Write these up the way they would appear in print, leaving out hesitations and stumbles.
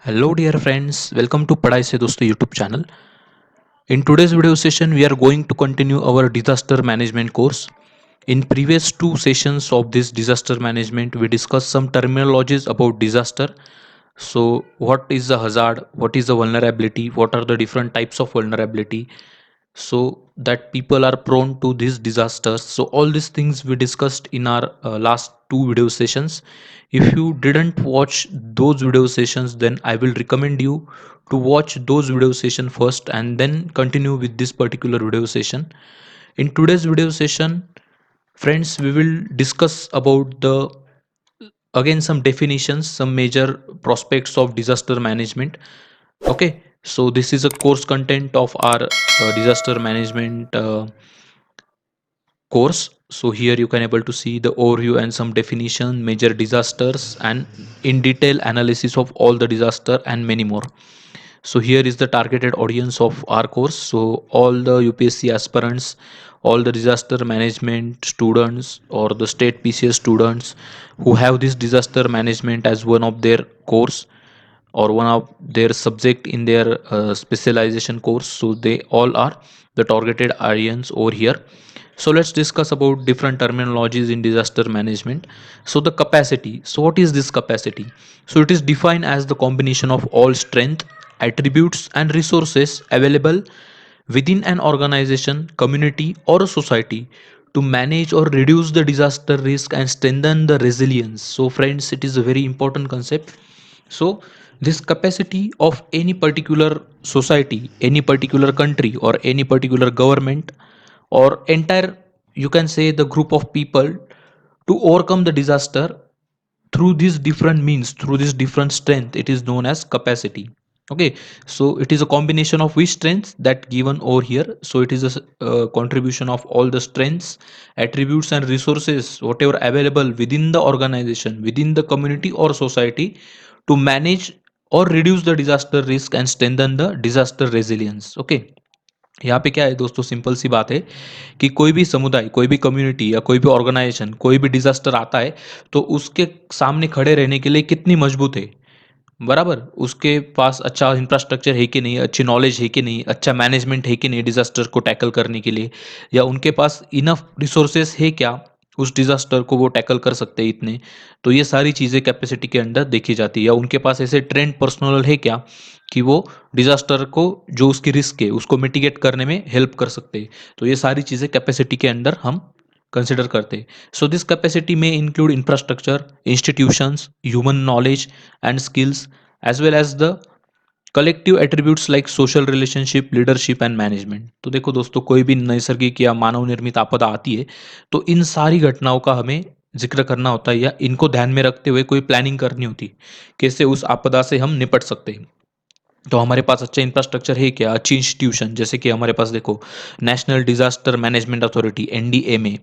Hello dear friends, welcome to Padai Se Dosto YouTube channel. In today's video session, we are going to continue our disaster management course. In previous two sessions of this disaster management, we discussed some terminologies about disaster. So, what is the hazard? What is the vulnerability? What are the different types of vulnerability? So that people are prone to these disasters. So all these things we discussed in our last two video sessions. If you didn't watch those video sessions, then I will recommend you to watch those video session first and then continue with this particular video session. In today's video session, friends, we will discuss about the again some definitions, some major prospects of disaster management. Okay, so this is a course content of our disaster management course. So here you can able to see the overview and some definition, major disasters, and in detail analysis of all the disaster and many more. So here is the targeted audience of our course. So all the UPSC aspirants, all the disaster management students or the state PCS students who have this disaster management as one of their course or one of their subject in their specialization course, so they all are the targeted audience over here. So let's discuss about different terminologies in disaster management. So the capacity, so what is this capacity? So it is defined as the combination of all strength, attributes and resources available within an organization, community or a society to manage or reduce the disaster risk and strengthen the resilience. So friends, it is a very important concept. So this capacity of any particular society, any particular country or any particular government or entire, you can say, the group of people to overcome the disaster through these different means, through this different strength, it is known as capacity. Okay, so it is a combination of which strengths that given over here. So it is a contribution of all the strengths, attributes and resources whatever available within the organization, within the community or society to manage or reduce the disaster risk and strengthen the disaster resilience. Okay, यहाँ पे क्या है दोस्तों, simple सी बात है कि कोई भी समुदाय, कोई भी कम्युनिटी या कोई भी ऑर्गेनाइजेशन, कोई भी डिजास्टर आता है तो उसके सामने खड़े रहने के लिए कितनी मजबूत है, बराबर, उसके पास अच्छा इंफ्रास्ट्रक्चर है कि नहीं, अच्छी नॉलेज है कि नहीं, अच्छा मैनेजमेंट है कि नहीं डिजास्टर को टैकल करने के लिए, या उनके पास इनफ रिसोर्सेस है क्या उस डिजास्टर को वो टैकल कर सकते हैं इतने। तो ये सारी चीज़ें कैपेसिटी के अंदर देखी जाती है। या उनके पास ऐसे ट्रेंड पर्सनल है क्या कि वो डिजास्टर को, जो उसकी रिस्क है उसको मिटिगेट करने में हेल्प कर सकते हैं। तो ये सारी चीज़ें कैपेसिटी के अंदर हम कंसिडर करते हैं। सो दिस कैपेसिटी में include infrastructure, institutions, human knowledge and skills, as well as the collective attributes like social relationship, leadership and management. तो देखो दोस्तों, कोई भी नैसर्गिक या मानव निर्मित आपदा आती है तो इन सारी घटनाओं का हमें जिक्र करना होता है या इनको ध्यान में रखते हुए कोई प्लानिंग करनी होती है, कैसे उस आपदा से हम निपट सकते हैं। तो हमारे पास अच्छा इंफ्रास्ट्रक्चर है क्या, अच्छी इंस्टीट्यूशन, जैसे कि हमारे पास देखो national disaster management authority NDMA,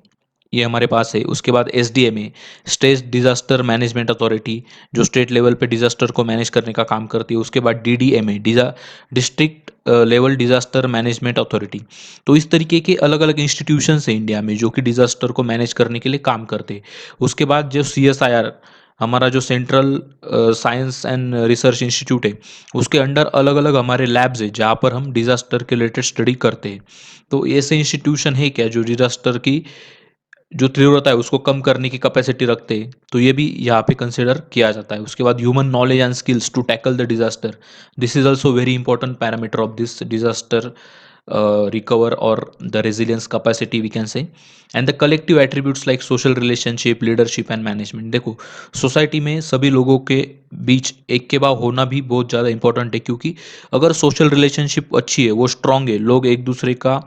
ये हमारे पास है। उसके बाद SDMA, state disaster management authority, जो स्टेट लेवल पे डिजास्टर को मैनेज करने का काम करती है। उसके बाद DDMA, district level disaster management authority. तो इस तरीके के अलग अलग इंस्टीट्यूशंस हैं इंडिया में जो कि डिजास्टर को मैनेज करने के लिए काम करते हैं। उसके बाद जो CSIR, हमारा जो central science and research institute है, उसके अंडर अलग अलग हमारे लैब्स है जहाँ पर हम डिजास्टर के रिलेटेड स्टडी करते हैं। तो ऐसे इंस्टीट्यूशन है क्या जो डिजास्टर की जो तीव्रता है उसको कम करने की कैपेसिटी रखते हैं, तो ये भी यहाँ पे कंसिडर किया जाता है। उसके बाद human knowledge and skills to tackle the disaster, this is also very important parameter of this disaster recover और the resilience capacity we can say. And the collective attributes like social relationship, leadership and management. देखो, society में सभी लोगों के बीच एक के भाव होना भी बहुत ज़्यादा इंपॉर्टेंट है, क्योंकि अगर सोशल रिलेशनशिप अच्छी है, वो स्ट्रांग है, लोग एक दूसरे का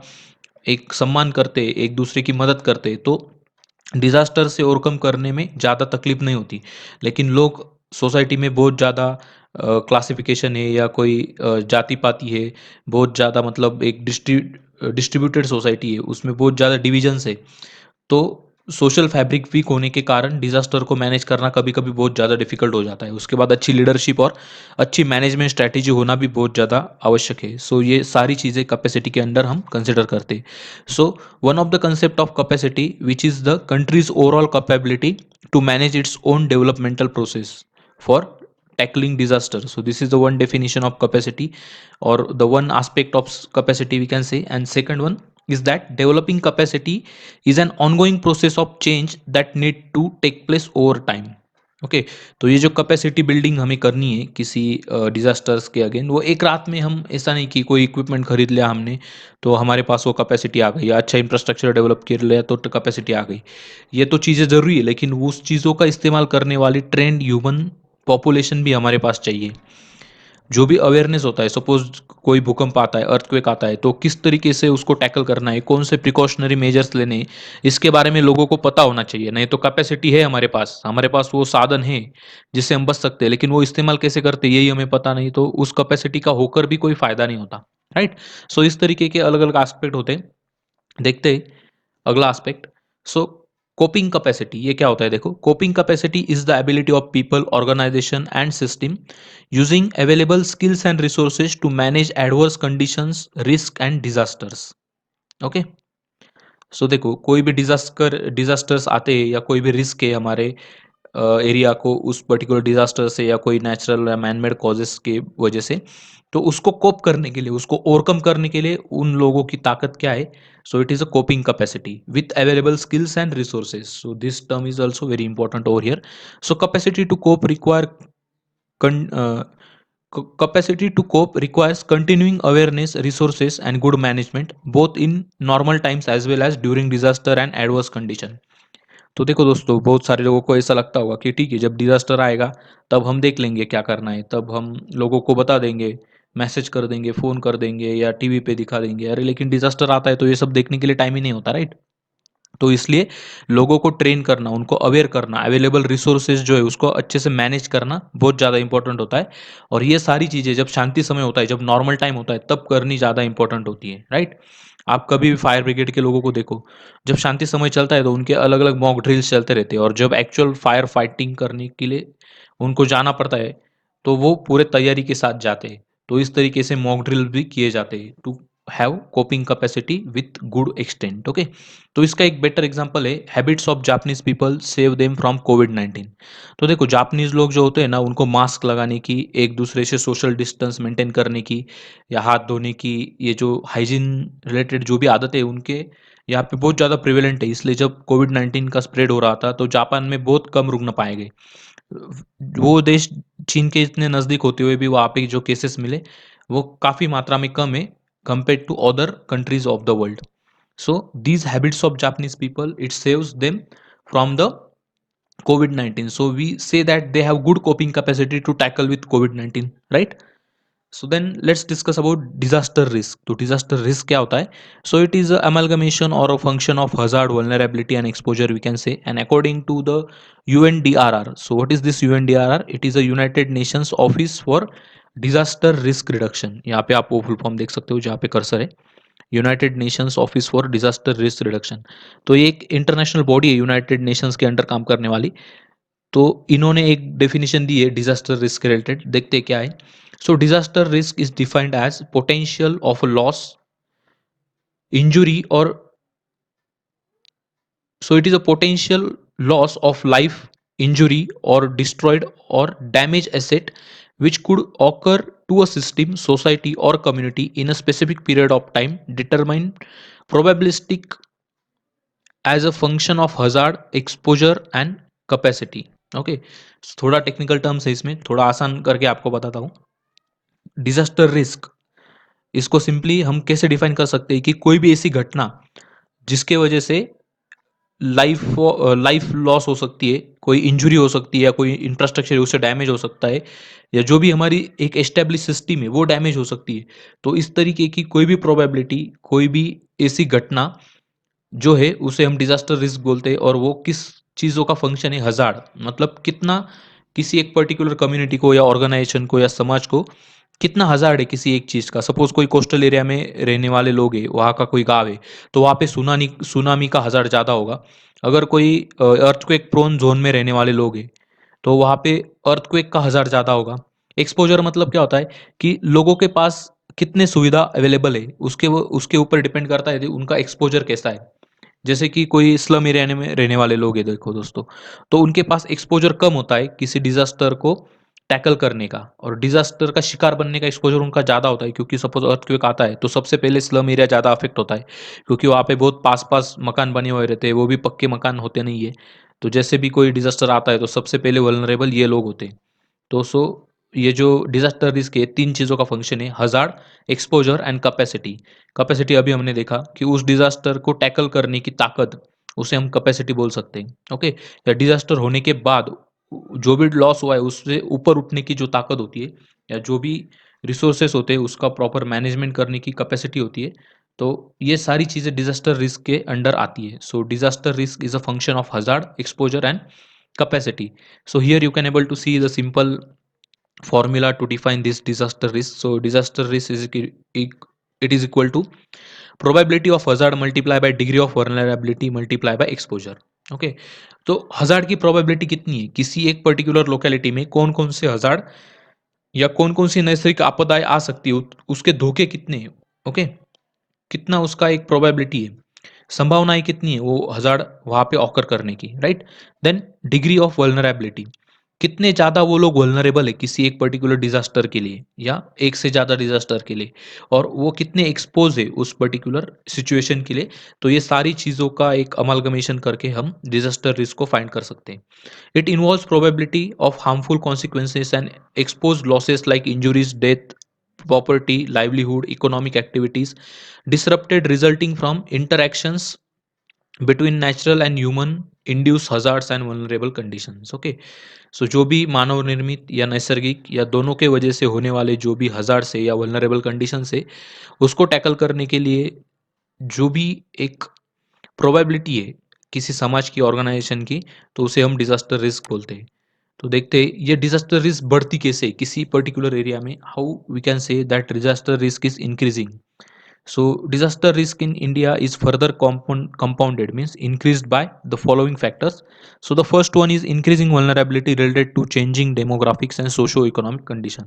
एक सम्मान करते, एक दूसरे की मदद करते, तो डिज़ास्टर से ओवरकम करने में ज़्यादा तकलीफ नहीं होती। लेकिन लोग सोसाइटी में बहुत ज़्यादा क्लासिफिकेशन है या कोई जाति पाति है, बहुत ज़्यादा, मतलब एक डिस्ट्रीब्यूटेड सोसाइटी है, उसमें बहुत ज़्यादा डिविजन्स है। तो सोशल फैब्रिक वीक होने के कारण डिज़ास्टर को मैनेज करना कभी कभी बहुत ज़्यादा डिफिकल्ट हो जाता है। उसके बाद अच्छी लीडरशिप और अच्छी मैनेजमेंट स्ट्रैटेजी होना भी बहुत ज़्यादा आवश्यक है। सो ये सारी चीज़ें कैपेसिटी के अंडर हम कंसिडर करते हैं। सो one of the concept of capacity which is the country's overall capability to manage its own developmental process for tackling disaster. So this is the one definition of capacity, or the one aspect of capacity we can say. And second one is that developing capacity is an ongoing process of change that need to take place over time. Okay, तो ये जो capacity building हमें करनी है किसी disasters के again, वो एक रात में हम ऐसा नहीं कि कोई इक्विपमेंट खरीद लिया हमने तो हमारे पास वो कैपेसिटी आ गई, या अच्छा इंफ्रास्ट्रक्चर डेवलप कर लिया तो कैपेसिटी आ गई। ये तो चीज़ें ज़रूरी है, लेकिन उस चीज़ों का इस्तेमाल करने वाली ट्रेंड ह्यूमन पॉपुलेशन भी हमारे पास चाहिए। जो भी अवेयरनेस होता है, सपोज कोई भूकंप आता है, अर्थक्वेक आता है, तो किस तरीके से उसको टैकल करना है, कौन से प्रिकॉशनरी मेजर्स लेने हैं, इसके बारे में लोगों को पता होना चाहिए। नहीं तो कैपेसिटी है हमारे पास वो साधन है जिससे हम बच सकते हैं, लेकिन वो इस्तेमाल कैसे करते हैं यही हमें पता नहीं, तो उस कैपेसिटी का होकर भी कोई फायदा नहीं होता। राइट। सो इस तरीके के अलग अलग एस्पेक्ट होते हैं। देखते हैं अगला एस्पेक्ट। सो कोपिंग कैपेसिटी ये क्या होता है, देखो, coping capacity is the ability of people, organisation and system using available skills and resources to manage adverse conditions, risk and disasters. Okay, so देखो, कोई भी डिजास्टर्स आते हैं या कोई भी रिस्क है हमारे एरिया को उस पर्टिकुलर डिजास्टर से या कोई नेचुरल या मैनमेड कॉजेस के वजह से, तो उसको कोप करने के लिए, उसको ओवरकम करने के लिए उन लोगों की ताकत क्या है? So it is a coping capacity with available skills and resources. So this term is also very important over here. So capacity to cope require capacity to cope requires continuing awareness, resources and good management both in normal times as well as during disaster and adverse condition। तो देखो दोस्तों, बहुत सारे लोगों को ऐसा लगता होगा कि ठीक है, जब डिजास्टर आएगा तब हम देख लेंगे क्या करना है, तब हम लोगों को बता देंगे, मैसेज कर देंगे, फोन कर देंगे या टीवी पे दिखा देंगे। अरे लेकिन डिजास्टर आता है तो ये सब देखने के लिए टाइम ही नहीं होता, राइट। तो इसलिए लोगों को ट्रेन करना, उनको अवेयर करना, अवेलेबल रिसोर्सेज जो है उसको अच्छे से मैनेज करना बहुत ज़्यादा इंपॉर्टेंट होता है। और ये सारी चीज़ें जब शांति समय होता है, जब नॉर्मल टाइम होता है, तब करनी ज़्यादा इंपॉर्टेंट होती है, राइट। आप कभी भी फायर ब्रिगेड के लोगों को देखो, जब शांति समय चलता है तो उनके अलग अलग मॉक ड्रिल्स चलते रहते हैं, और जब एक्चुअल फायर फाइटिंग करने के लिए उनको जाना पड़ता है तो वो पूरे तैयारी के साथ जाते हैं। तो इस तरीके से मॉक ड्रिल भी किए जाते हैं to have coping capacity with good extent. Okay, तो इसका एक बेटर एग्जांपल है habits of Japanese people save them from कोविड-19। तो देखो, जापानीज लोग जो होते हैं ना, उनको मास्क लगाने की, एक दूसरे से सोशल डिस्टेंस मेंटेन करने की, या हाथ धोने की, ये जो हाइजीन रिलेटेड जो भी आदतें हैं उनके यहाँ पे बहुत ज़्यादा प्रिवेलेंट है। इसलिए जब कोविड-19 का स्प्रेड हो रहा था तो जापान में बहुत कम रुग्ण पाए गए। वो देश चीन के इतने नज़दीक होते हुए भी वहाँ पे जो केसेस मिले वो काफ़ी मात्रा में कम है compare to other countries of the world. So these habits of Japanese people, it saves them from the COVID-19. So we say that they have good coping capacity to tackle with COVID-19, right? So then let's discuss about disaster risk. तो disaster risk क्या होता है? So it is a amalgamation or a function of hazard, vulnerability and exposure we can say. And according to the UNDRR, so what is this UNDRR? It is a United Nations Office for Disaster Risk Reduction. यहाँ पे आप वो full form देख सकते हो जहाँ पे cursor है, United Nations office for disaster risk reduction. तो ये एक इंटरनेशनल बॉडी है यूनाइटेड नेशंस के अंडर काम करने वाली। तो इन्होंने एक डेफिनेशन दी है डिजास्टर रिस्क रिलेटेड, देखते क्या है। So disaster risk is defined as potential of loss, injury और so it is a potential loss of life, injury or destroyed or damaged asset which could occur to a system, society or community in a specific period of time, determined probabilistic as a function of hazard, exposure and capacity। Okay, थोड़ा technical terms है इसमें, थोड़ा आसान करके आपको बताता हूँ। Disaster risk, इसको सिंपली हम कैसे डिफाइन कर सकते हैं कि कोई भी ऐसी घटना जिसके वजह से लाइफ लाइफ लॉस हो सकती है, कोई इंजरी हो सकती है, या कोई इंफ्रास्ट्रक्चर है उससे डैमेज हो सकता है, या जो भी हमारी एक एस्टेब्लिश सिस्टम है वो डैमेज हो सकती है। तो इस तरीके की कोई भी प्रोबेबिलिटी, कोई भी ऐसी घटना जो है उसे हम डिजास्टर रिस्क बोलते हैं। और वो किस चीज़ों का फंक्शन है? हज़ार्ड, मतलब कितना किसी एक पर्टिकुलर कम्युनिटी को या ऑर्गेनाइजेशन को या समाज को कितना हज़ार्ड है किसी एक चीज़ का। सपोज कोई कोस्टल एरिया में रहने वाले लोग हैं, वहाँ का कोई गाँव है, तो वहाँ पे सुनामी सुनामी का हज़ार्ड ज़्यादा होगा। अगर कोई अर्थक्वेक प्रोन जोन में रहने वाले लोग हैं तो वहाँ पे अर्थक्वेक का हज़ार्ड ज़्यादा होगा। एक्सपोजर मतलब क्या होता है कि लोगों के पास कितने सुविधा अवेलेबल है, उसके ऊपर डिपेंड करता है उनका एक्सपोजर कैसा है। जैसे कि कोई स्लम एरिया में रहने वाले लोग हैं, देखो दोस्तों, तो उनके पास एक्सपोजर कम होता है किसी डिजास्टर को टैकल करने का और डिजास्टर का शिकार बनने का एक्सपोजर उनका ज़्यादा होता है, क्योंकि सपोज अर्थक्वेक आता है तो सबसे पहले स्लम एरिया ज़्यादा अफेक्ट होता है, क्योंकि वहाँ पे बहुत पास पास मकान बने हुए रहते हैं, वो भी पक्के मकान होते नहीं है। तो जैसे भी कोई डिजास्टर आता है तो सबसे पहले वल्नरेबल ये लोग होते हैं। तो ये जो डिजास्टर रिस्क है, तीन चीज़ों का फंक्शन है: hazard, exposure and capacity. Capacity अभी हमने देखा कि उस डिजास्टर को टैकल करने की ताकत, उसे हम कैपेसिटी बोल सकते हैं। ओके, या डिजास्टर होने के बाद जो भी लॉस हुआ है उससे ऊपर उठने की जो ताकत होती है, या जो भी रिसोर्सेस होते हैं उसका प्रॉपर मैनेजमेंट करने की कैपेसिटी होती है। तो ये सारी चीज़ें डिजास्टर रिस्क के अंडर आती है। So disaster risk is a function of hazard, exposure and capacity. So here you can able to see the simple formula to define this disaster risk. So disaster risk is it is equal to probability of hazard multiply by degree of vulnerability multiply by exposure. Okay, तो hazard की probability कितनी है, किसी एक particular locality में कौन कौन से हजार्ड या कौन कौन सी नैसर्गिक आपदाएं आ सकती है, उसके धोखे कितने हैं। ओके, कितना उसका एक प्रोबेबिलिटी है, संभावनाएं कितनी है वो हजार्ड वहां पे ऑकर करने की, right. Then degree of vulnerability, कितने ज़्यादा वो लोग वल्नरेबल है किसी एक पर्टिकुलर डिजास्टर के लिए या एक से ज़्यादा डिजास्टर के लिए, और वो कितने एक्सपोज है उस पर्टिकुलर सिचुएशन के लिए। तो ये सारी चीज़ों का एक अमालगमेशन करके हम डिजास्टर रिस्क को फाइंड कर सकते हैं। It involves probability of harmful consequences and expose losses like injuries, death, property, livelihood, economic activities disrupted resulting from interactions between natural and human induced hazards and vulnerable conditions. Okay, so जो भी मानव निर्मित या नैसर्गिक या दोनों के वजह से होने वाले जो भी हजार्ड से या वल्नरेबल कंडीशन से, उसको टैकल करने के लिए जो भी एक प्रोबेबिलिटी है किसी समाज की, ऑर्गेनाइजेशन की, तो उसे हम डिजास्टर रिस्क बोलते हैं। तो देखते हैं ये डिजास्टर रिस्क बढ़ती कैसे है किसी पर्टिकुलर एरिया में, how we can say that disaster risk is increasing. So disaster risk in India is further compounded, means increased by the following factors. So the first one is increasing vulnerability related to changing demographics and socio-economic condition.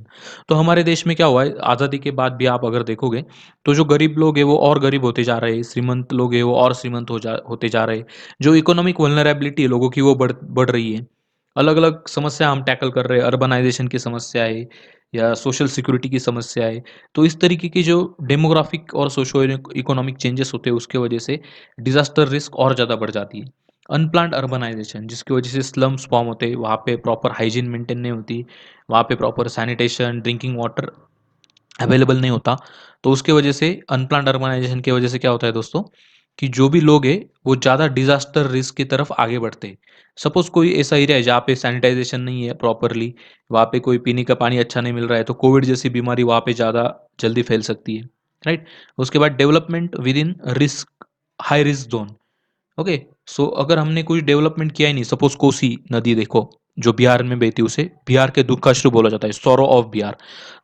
तो हमारे देश में क्या हुआ है, आज़ादी के बाद भी आप अगर देखोगे तो जो गरीब लोग हैं वो और गरीब होते जा रहे हैं, श्रीमंत लोग हैं वो और श्रीमंत होते जा रहे हैं। जो इकोनॉमिक वल्नरेबिलिटी है लोगों की वो बढ़ रही है। अलग अलग समस्या हम टैकल कर रहे हैं, अर्बनाइजेशन की समस्या है या सोशल सिक्योरिटी की समस्या है। तो इस तरीके की जो डेमोग्राफिक और सोशो इकोनॉमिक चेंजेस होते हैं उसके वजह से डिजास्टर रिस्क और ज़्यादा बढ़ जाती है। अनप्लान्ड अर्बनाइजेशन, जिसकी वजह से स्लम्स फॉर्म होते हैं, वहाँ पे प्रॉपर हाइजीन मेंटेन नहीं होती, वहाँ पे proper sanitation, drinking water available नहीं होता। तो उसके वजह से अनप्लान्ड अर्बनाइजेशन की वजह से क्या होता है दोस्तों, कि जो भी लोग हैं वो ज़्यादा डिजास्टर रिस्क की तरफ आगे बढ़ते हैं। सपोज कोई ऐसा एरिया है जहाँ पे सैनिटाइजेशन नहीं है प्रॉपरली, वहाँ पे कोई पीने का पानी अच्छा नहीं मिल रहा है, तो कोविड जैसी बीमारी वहाँ पे ज़्यादा जल्दी फैल सकती है, राइट। उसके बाद development within risk, high risk zone. Okay, so अगर हमने कोई डेवलपमेंट किया ही नहीं, सपोज कोसी नदी देखो जो बिहार में बहती है, उसे बिहार के दुख का अश्रु बोला जाता है, सौरो ऑफ बिहार।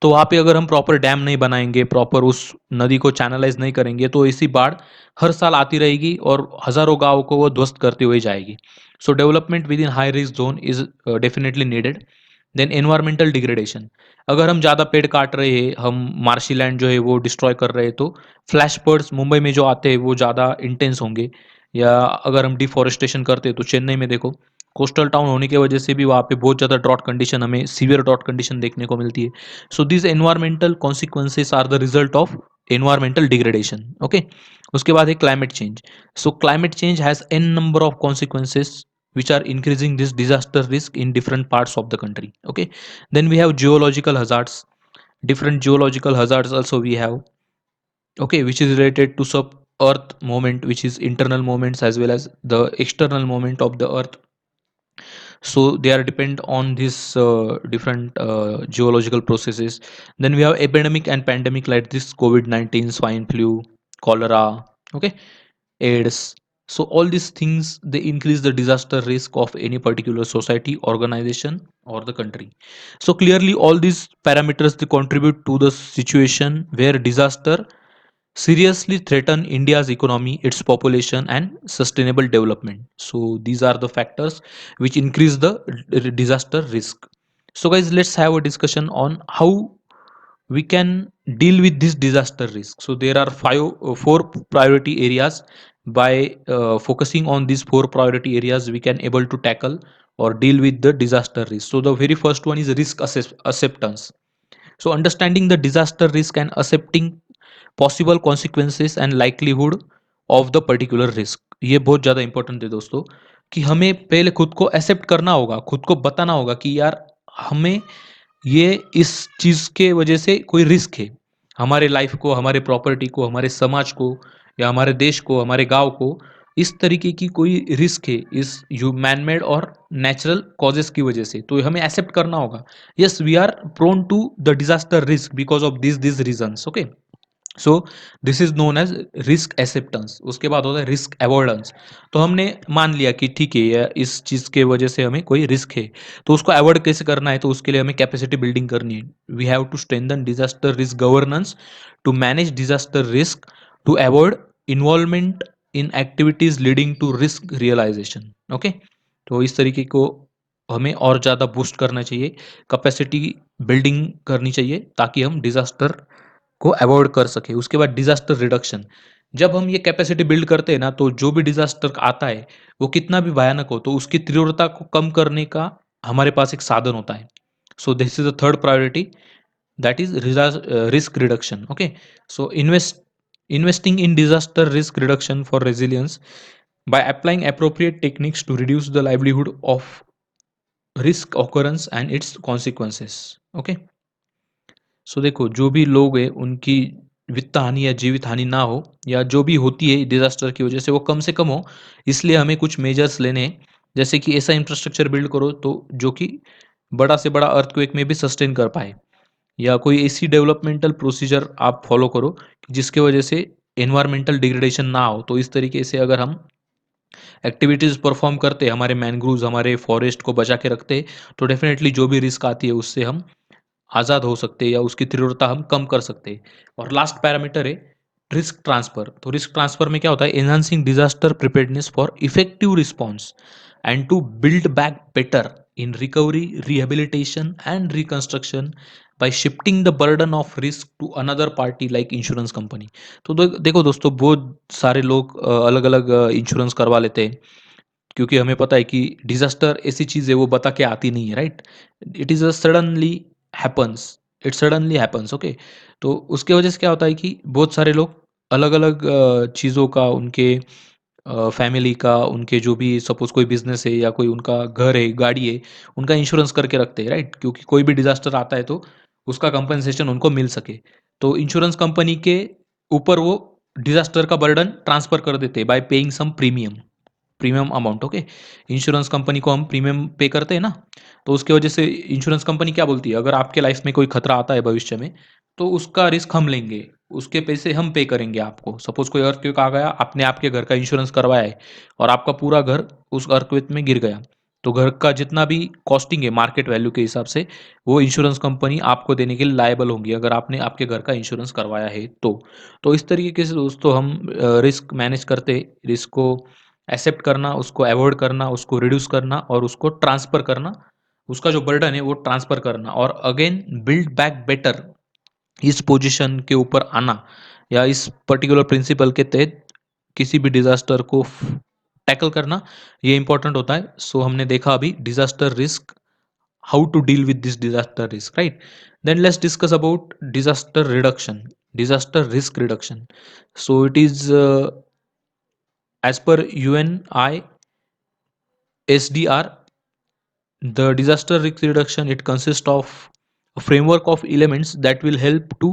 तो वहाँ पे अगर हम प्रॉपर डैम नहीं बनाएंगे, प्रॉपर उस नदी को चैनलाइज नहीं करेंगे, तो इसी बाढ़ हर साल आती रहेगी और हजारों गाँव को वो ध्वस्त करती हुई जाएगी। So development within high risk zone is definitely needed. Then environmental degradation, अगर हम ज़्यादा पेड़ काट रहे हैं, हम मार्शी लैंड जो है वो डिस्ट्रॉय कर रहे हैं, तो फ्लैश बर्ड्स मुंबई में जो आते हैं वो ज़्यादा इंटेंस होंगे। या अगर हम डिफॉरेस्टेशन करते हैं तो चेन्नई में देखो, कोस्टल टाउन होने की वजह से भी वहाँ पे बहुत ज़्यादा ड्रॉट कंडीशन, हमें सीवियर ड्रॉट कंडीशन देखने को मिलती है। So this environmental consequences are the result of environmental degradation. Okay, उसके बाद है climate change. So climate change has an number of consequences which are increasing this disaster risk in different parts of the country. Okay, then we have geological hazards, different geological hazards also we have, okay, which is related to sub earth movement, which is internal movements as well as the external movement of the earth. So they are depend on these different geological processes. Then we have epidemic and pandemic like this COVID-19, swine flu, cholera, okay, AIDS. So all these things, they increase the disaster risk of any particular society, organization, or the country. So clearly all these parameters, they contribute to the situation where disaster seriously threaten India's economy, its population, and sustainable development. So these are the factors which increase the disaster risk. So guys, let's have a discussion on how we can deal with this disaster risk. So there are four priority areas. By focusing on these four priority areas, we can able to tackle or deal with the disaster risk. So the very first one is risk acceptance. So understanding the disaster risk and accepting possible consequences and likelihood of the particular risk, ये बहुत ज़्यादा important है दोस्तों, कि हमें पहले खुद को एक्सेप्ट करना होगा, खुद को बताना होगा कि यार हमें ये इस चीज़ के वजह से कोई रिस्क है, हमारे लाइफ को, हमारे प्रॉपर्टी को, हमारे समाज को या हमारे देश को, हमारे गांव को, इस तरीके की कोई रिस्क है इस यू मैन मेड और नेचुरल कॉजेस की वजह से, तो हमें एक्सेप्ट करना होगा, yes we are prone to the disaster risk because of this reasons, okay. So this is known as risk acceptance. उसके बाद होता है रिस्क अवॉइडेंस। तो हमने मान लिया कि ठीक है या इस चीज़ के वजह से हमें कोई रिस्क है, तो उसको अवॉइड कैसे करना है, तो उसके लिए हमें कैपेसिटी बिल्डिंग करनी है। We have to strengthen disaster risk governance to manage disaster risk, to avoid involvement in activities leading to risk realisation, okay. तो इस तरीके को हमें और ज़्यादा बूस्ट करना चाहिए, कैपेसिटी बिल्डिंग करनी चाहिए ताकि हम डिजास्टर को अवॉइड कर सके। उसके बाद डिजास्टर रिडक्शन, जब हम ये कैपेसिटी बिल्ड करते हैं ना, तो जो भी डिजास्टर आता है वो कितना भी भयानक हो, तो उसकी तीव्रता को कम करने का हमारे पास एक साधन होता है। So this is the third priority, that is risk reduction, okay. So investing in disaster risk reduction for resilience by applying appropriate techniques to reduce the livelihood of risk occurrence and its consequences, okay। सो देखो जो भी लोग हैं उनकी वित्त हानि या जीवित हानि ना हो, या जो भी होती है डिजास्टर की वजह से वो कम से कम हो, इसलिए हमें कुछ मेजर्स लेने हैं। जैसे कि ऐसा इंफ्रास्ट्रक्चर बिल्ड करो तो जो कि बड़ा से बड़ा अर्थक्वेक में भी सस्टेन कर पाए, या कोई ऐसी डेवलपमेंटल प्रोसीजर आप फॉलो करो कि जिसके वजह से एनवायरमेंटल डिग्रेडेशन ना हो। तो इस तरीके से अगर हम एक्टिविटीज़ परफॉर्म करते, हमारे मैनग्रूव्स, हमारे फॉरेस्ट को बचा के रखते, तो डेफिनेटली जो भी रिस्क आती है उससे हम आज़ाद हो सकते हैं या उसकी तीव्रता हम कम कर सकते हैं। और लास्ट पैरामीटर है रिस्क ट्रांसफ़र। तो रिस्क ट्रांसफ़र में क्या होता है, enhancing disaster preparedness for effective response and to build back better in recovery, rehabilitation and reconstruction by shifting the burden of risk to another party like insurance company. तो देखो दोस्तों, बहुत सारे लोग अलग अलग इंश्योरेंस करवा लेते हैं, क्योंकि हमें पता है कि डिजास्टर ऐसी चीज़ है वो बता के आती नहीं है, right. It is a suddenly happens, it suddenly happens, okay. तो उसके वजह से क्या होता है कि बहुत सारे लोग अलग अलग चीज़ों का, उनके फैमिली का, उनके जो भी सपोज कोई बिजनेस है या कोई उनका घर है, गाड़ी है, उनका इंश्योरेंस करके रखते हैं, राइट। क्योंकि कोई भी डिजास्टर आता है तो उसका कंपनसेशन उनको मिल सके। तो इंश्योरेंस कंपनी के ऊपर वो डिजास्टर का बर्डन ट्रांसफर कर देते हैं by paying some premium, premium amount, okay. Insurance company को हम प्रीमियम पे करते हैं ना, तो उसके वजह से इंश्योरेंस कंपनी क्या बोलती है, अगर आपके लाइफ में कोई खतरा आता है भविष्य में, तो उसका रिस्क हम लेंगे, उसके पैसे हम पे करेंगे आपको। सपोज कोई अर्थक्वेक आ गया, आपने आपके घर का इंश्योरेंस करवाया है और आपका पूरा घर उस अर्थक्वेक में गिर गया, तो घर का जितना भी कॉस्टिंग है मार्केट वैल्यू के हिसाब से, वो इंश्योरेंस कंपनी आपको देने के लिए लायबल होंगी, अगर आपने आपके घर का इंश्योरेंस करवाया है तो इस तरीके से दोस्तों हम रिस्क मैनेज करते, रिस्क को एक्सेप्ट करना, उसको अवॉइड करना, उसको रिड्यूस करना और उसको ट्रांसफ़र करना, उसका जो बर्डन है वो ट्रांसफ़र करना और अगेन बिल्ड बैक बेटर, इस पोजीशन के ऊपर आना या इस पर्टिकुलर प्रिंसिपल के तहत किसी भी डिज़ास्टर को टैकल करना, ये इंपॉर्टेंट होता है। सो हमने देखा अभी disaster risk, how to deal with this disaster risk, right. Then let's discuss about disaster reduction, disaster risk reduction. So it is as per UNI SDR, the disaster risk reduction, it consists of a framework of elements that will help to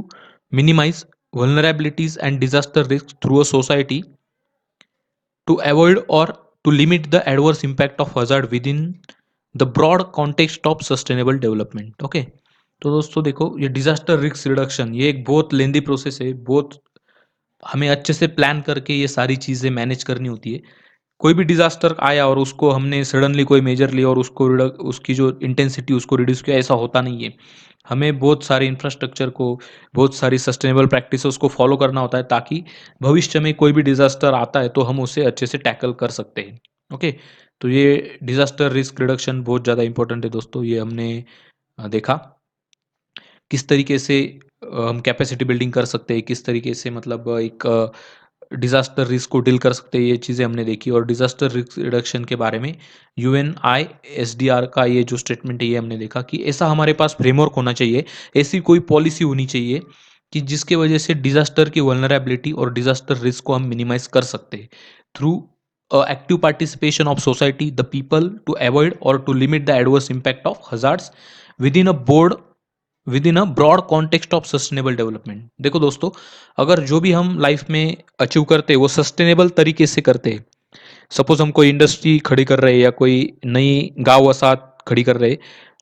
minimize vulnerabilities and disaster risks through a society, to avoid or to limit the adverse impact of hazard within the broad context of sustainable development, okay। तो दोस्तों देखो, ये disaster risk reduction ये एक बहुत lengthy process है, बहुत हमें अच्छे से प्लान करके ये सारी चीज़ें मैनेज करनी होती है। कोई भी डिज़ास्टर आया और उसको हमने सडनली कोई मेजर लिया और उसको उसकी जो इंटेंसिटी उसको रिड्यूस किया, ऐसा होता नहीं है। हमें बहुत सारे इंफ्रास्ट्रक्चर को, बहुत सारी सस्टेनेबल प्रैक्टिसेस को फॉलो करना होता है ताकि भविष्य में कोई भी डिज़ास्टर आता है तो हम उसे अच्छे से टैकल कर सकते हैं, ओके। तो ये डिज़ास्टर रिस्क रिडक्शन बहुत ज़्यादा इंपॉर्टेंट है दोस्तों। ये हमने देखा किस तरीके से हम कैपेसिटी बिल्डिंग कर सकते हैं, किस तरीके से मतलब एक डिज़ास्टर रिस्क को डील कर सकते हैं, ये चीज़ें हमने देखी। और डिज़ास्टर रिस्क रिडक्शन के बारे में यूएनआई एसडीआर का ये जो स्टेटमेंट है, ये हमने देखा कि ऐसा हमारे पास फ्रेमवर्क होना चाहिए, ऐसी कोई पॉलिसी होनी चाहिए कि जिसके वजह से डिज़ास्टर की वल्नरेबिलिटी और डिज़ास्टर रिस्क को हम मिनिमाइज कर सकते हैं through active participation of society the people to avoid और to limit the adverse impact of hazards within a broad context of sustainable development. देखो दोस्तों, अगर जो भी हम लाइफ में अचीव करते हैं वो सस्टेनेबल तरीके से करते हैं, सपोज हम कोई इंडस्ट्री खड़ी कर रहे हैं या कोई नई गांव वसाहत खड़ी कर रहे हैं,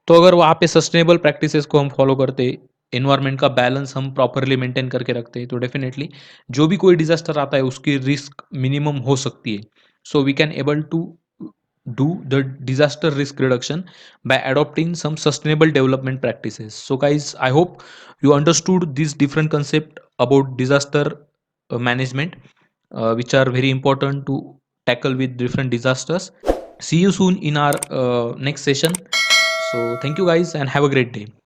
तो अगर वहाँ पे सस्टेनेबल प्रैक्टिसेस को हम फॉलो करते, इन्वायरमेंट का बैलेंस हम प्रॉपरली मेंटेन करके रखते हैं, तो डेफिनेटली जो भी कोई डिजास्टर आता है उसकी रिस्क मिनिमम हो सकती है। So we can able to do the disaster risk reduction by adopting some sustainable development practices. So guys, I hope you understood these different concept about disaster management, which are very important to tackle with different disasters. See you soon in our next session. So thank you guys and have a great day.